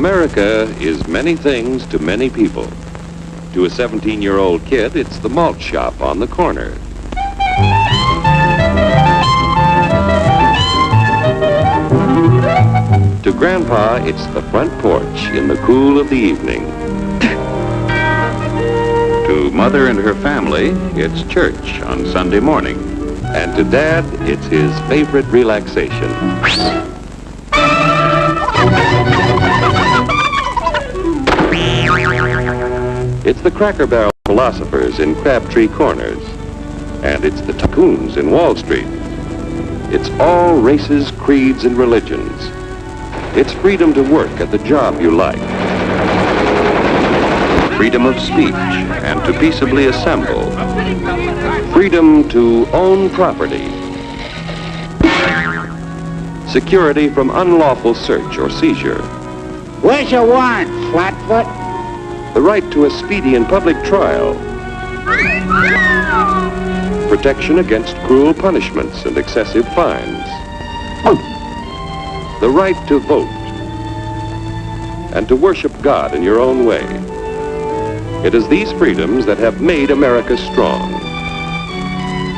America is many things to many people. To a 17-year-old kid, it's the malt shop on the corner. To Grandpa, it's the front porch in the cool of the evening. To Mother and her family, it's church on Sunday morning. And to Dad, it's his favorite relaxation. It's the Cracker Barrel philosophers in Crabtree Corners. And it's the tycoons in Wall Street. It's all races, creeds, and religions. It's freedom to work at the job you like. Freedom of speech and to peaceably assemble. Freedom to own property. Security from unlawful search or seizure. Where's your warrant, Flatfoot? The right to a speedy and public trial. Protection against cruel punishments and excessive fines. The right to vote. And to worship God in your own way. It is these freedoms that have made America strong.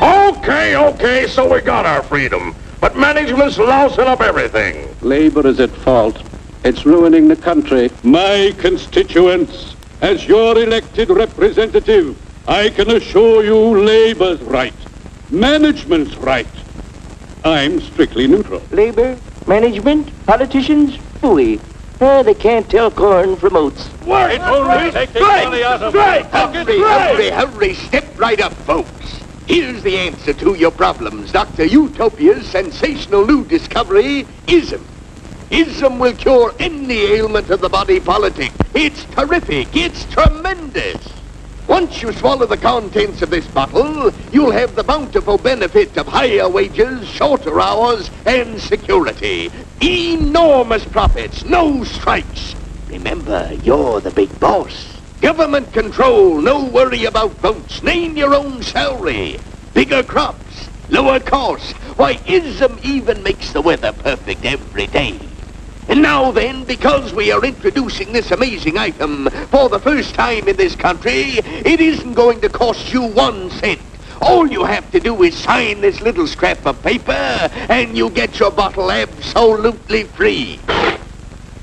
Okay, so we got our freedom. But management's lousing up everything. Labor is at fault. It's ruining the country. My constituents, as your elected representative, I can assure you Labor's right. Management's right. I'm strictly neutral. Labor, management, politicians, phooey. They can't tell corn from oats. Wait, Hurry, step right up, folks. Here's the answer to your problems. Dr. Utopia's sensational new discovery, ism. Ism will cure any ailment of the body politic. It's terrific. It's tremendous. Once you swallow the contents of this bottle, you'll have the bountiful benefit of higher wages, shorter hours, and security. Enormous profits, no strikes. Remember, you're the big boss. Government control, no worry about votes. Name your own salary. Bigger crops, lower costs. Why, ism even makes the weather perfect every day. And now then, because we are introducing this amazing item for the first time in this country, it isn't going to cost you 1 cent. All you have to do is sign this little scrap of paper, and you get your bottle absolutely free.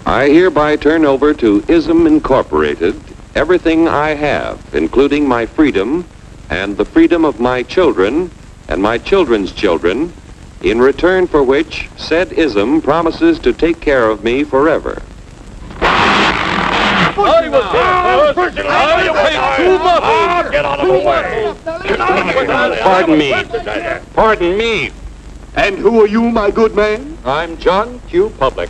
I hereby turn over to ISM Incorporated everything I have, including my freedom and the freedom of my children and my children's children, in return for which said ISM promises to take care of me forever. Get out of the way. Pardon me. And who are you, my good man? I'm John Q. Public.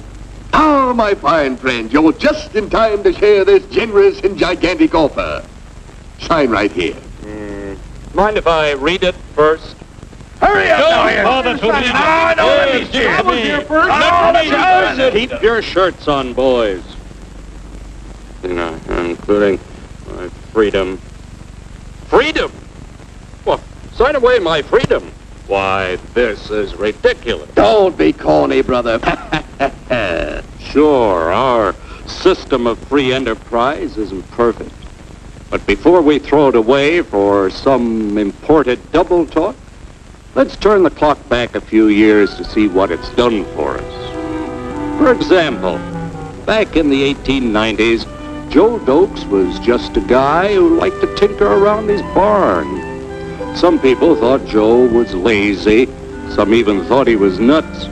Ah, my fine friend, you're just in time to share this generous and gigantic offer. Sign right here. Mind if I read it first? Hurry up, Keep your shirts on, boys. Including my freedom. Freedom? Well, sign away my freedom. Why, this is ridiculous. Don't be corny, brother. Sure, our system of free enterprise isn't perfect. But before we throw it away for some imported double talk, let's turn the clock back a few years to see what it's done for us. For example, back in the 1890s, Joe Dokes was just a guy who liked to tinker around his barn. Some people thought Joe was lazy. Some even thought he was nuts.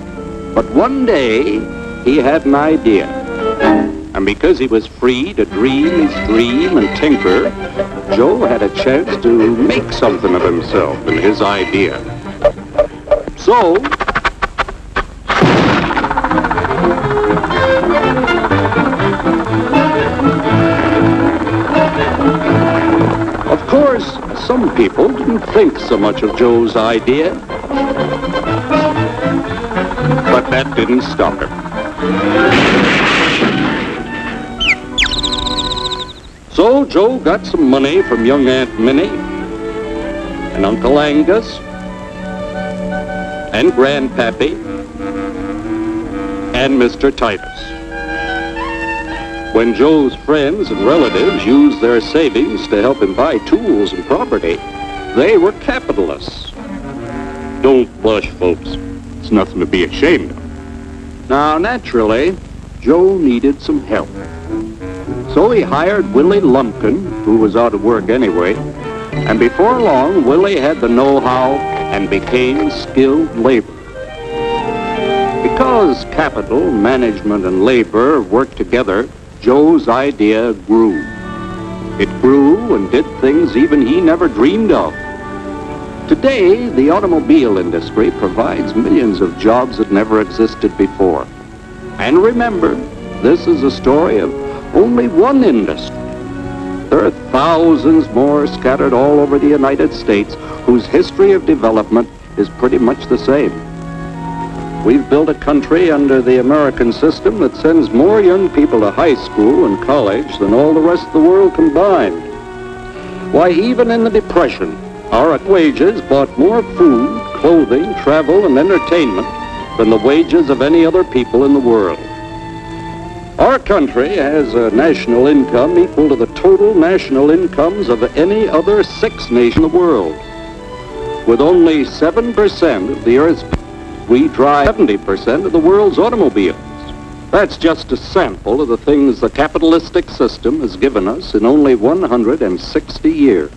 But one day, he had an idea. And because he was free to dream his dream and tinker, Joe had a chance to make something of himself and his idea. So, of course, some people didn't think so much of Joe's idea. But that didn't stop him. So Joe got some money from young Aunt Minnie and Uncle Angus and Grandpappy and Mr. Titus. When Joe's friends and relatives used their savings to help him buy tools and property, they were capitalists. Don't blush, folks. It's nothing to be ashamed of. Now, naturally, Joe needed some help. So he hired Willie Lumpkin, who was out of work anyway, and before long, Willie had the know-how and became skilled labor. Because capital, management, and labor worked together, Joe's idea grew. It grew and did things even he never dreamed of. Today, the automobile industry provides millions of jobs that never existed before. And remember, this is a story of only one industry. There are thousands more scattered all over the United States whose history of development is pretty much the same. We've built a country under the American system that sends more young people to high school and college than all the rest of the world combined. Why, even in the Depression, our wages bought more food, clothing, travel, and entertainment than the wages of any other people in the world. Our country has a national income equal to the total national incomes of any other 6 nations in the world. With only 7% of the Earth's people, we drive 70% of the world's automobiles. That's just a sample of the things the capitalistic system has given us in only 160 years.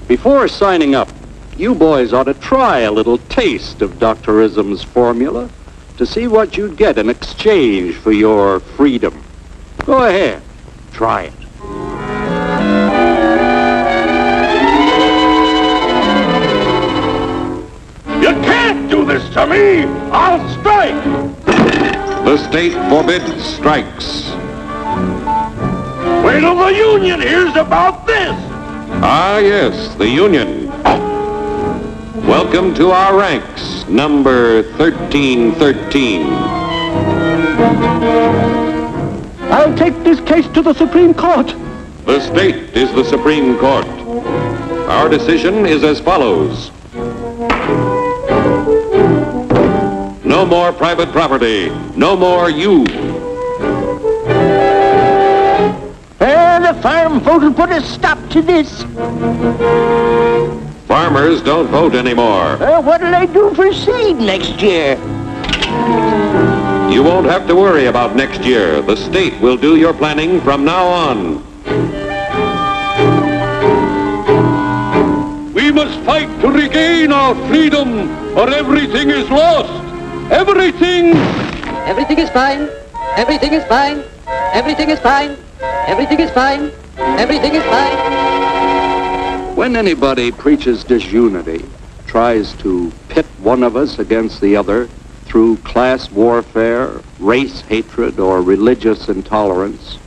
Before signing up, you boys ought to try a little taste of Dr. Ism's formula to see what you'd get in exchange for your freedom. Go ahead, try it. You can't do this to me! I'll strike! The state forbids strikes. Wait till the union hears about this! Ah, yes, the Union. Welcome to our ranks, number 1313. I'll take this case to the Supreme Court. The state is the Supreme Court. Our decision is as follows. No more private property. No more you. The farm vote will put a stop to this. Farmers don't vote anymore. What'll I do for seed next year? You won't have to worry about next year. The state will do your planning from now on. We must fight to regain our freedom, or everything is lost. Everything! Everything is fine. Everything is fine. Everything is fine. Everything is fine. Everything is fine. When anybody preaches disunity, tries to pit one of us against the other through class warfare, race hatred, or religious intolerance,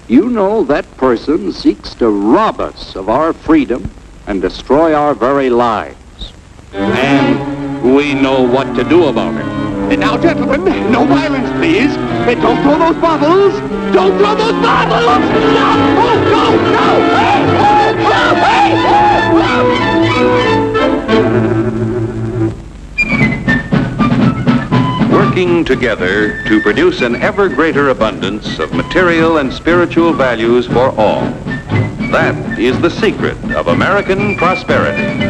you know that person seeks to rob us of our freedom and destroy our very lives. And we know what to do about it. And now, gentlemen, no violence, please. And don't throw those bottles. Don't throw those bottles! No! Oh, no! No! Hey! Oh, no! Hey! Working together to produce an ever greater abundance of material and spiritual values for all. That is the secret of American prosperity.